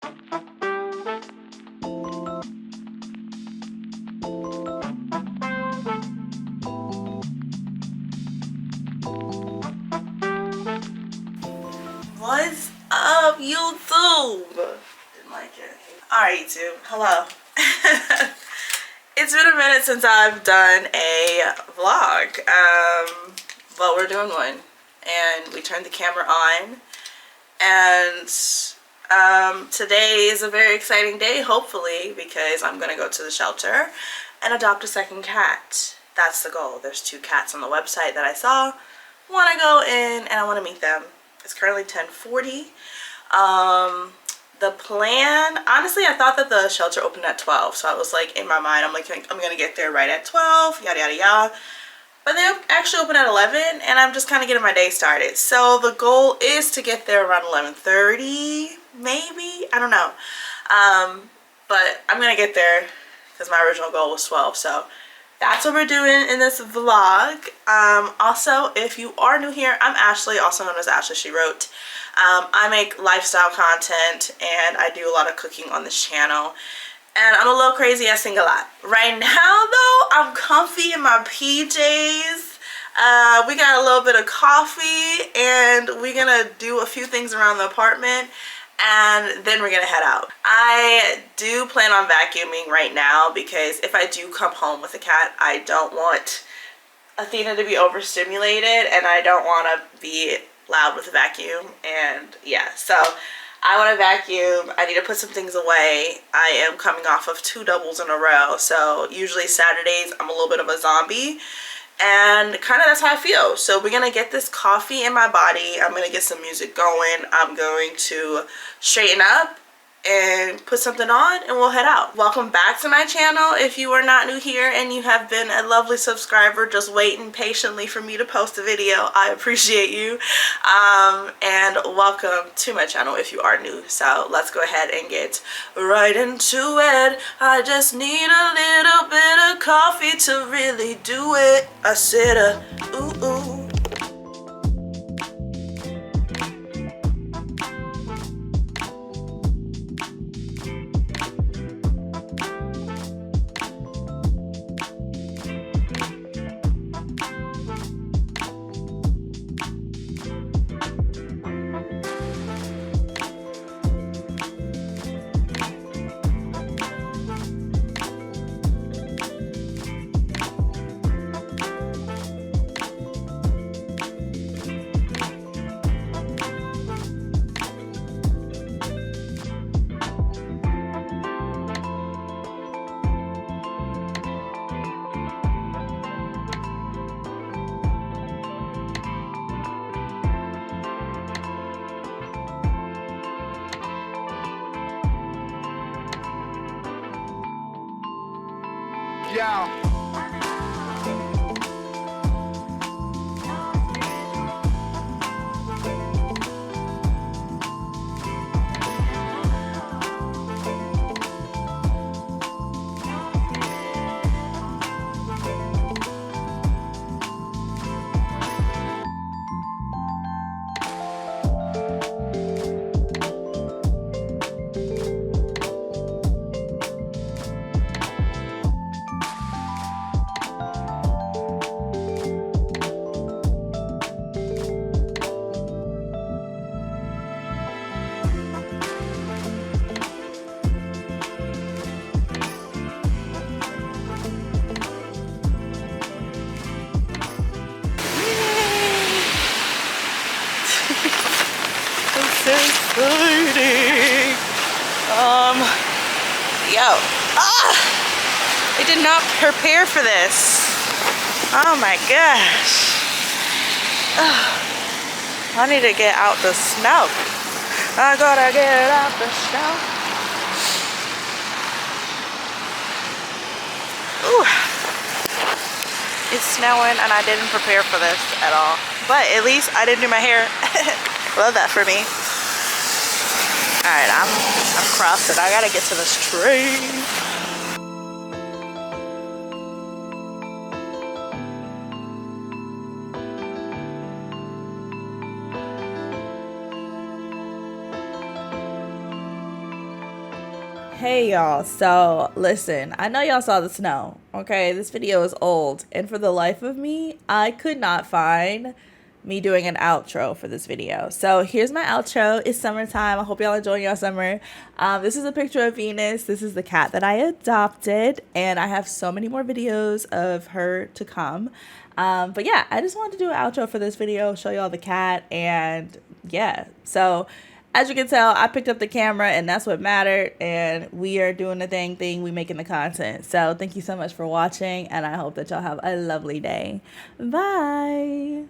What's up, YouTube? Didn't like it. Alright, YouTube. Hello. It's been a minute since I've done a vlog. Well, we're doing one. And we turned the camera on. And today is a very exciting day, hopefully, because I'm going to go to the shelter and adopt a second cat. That's the goal. There's 2 cats on the website that I saw. Want to go in and I want to meet them. It's currently 10:40. The plan, honestly, I thought that the shelter opened at 12, so I was like, in my mind, I'm like, I'm gonna get there right at 12, yada yada yada. But they actually open at 11, and I'm just kind of getting my day started. So the goal is to get there around 11:30, maybe, I don't know. But I'm gonna get there because my original goal was 12. So that's what we're doing in this vlog. Also, if you are new here, I'm Ashley, also known as Ashley She Wrote. I make lifestyle content and I do a lot of cooking on this channel. And I'm a little crazy, I sing a lot. Right now though, I'm comfy in my PJs. We got a little bit of coffee and we're gonna do a few things around the apartment. And then we're gonna head out. I do plan on vacuuming right now because if I do come home with a cat, I don't want Athena to be overstimulated and I don't want to be loud with the vacuum. And yeah, so I want to vacuum. I need to put some things away. I am coming off of 2 doubles in a row, so usually Saturdays I'm a little bit of a zombie. And kind of that's how I feel. So we're gonna get this coffee in my body. I'm gonna get some music going. I'm going to straighten up and put something on and we'll head out. Welcome back to my channel. If you are not new here and you have been a lovely subscriber just waiting patiently for me to post a video, I appreciate you. And welcome to my channel if you are new. So let's go ahead and get right into it. I just need a little bit of coffee to really do it. I said ooh ooh. Yeah. So exciting. I did not prepare for this. Oh my gosh. I need to get out the snow. I gotta get out the snow. Ooh. It's snowing and I didn't prepare for this at all. But at least I didn't do my hair. Love that for me. Alright, I'm crossing. I gotta get to this train. Hey y'all, so listen, I know y'all saw the snow, okay? This video is old, and for the life of me, I could not find me doing an outro for this video. So here's my outro. It's summertime. I hope y'all enjoying your summer. This is a picture of Venus. This is the cat that I adopted, and I have so many more videos of her to come. But yeah, I just wanted to do an outro for this video, show y'all the cat, and yeah. So as you can tell, I picked up the camera and that's what mattered, and we are doing the thing, we making the content. So thank you so much for watching, and I hope that y'all have a lovely day. Bye.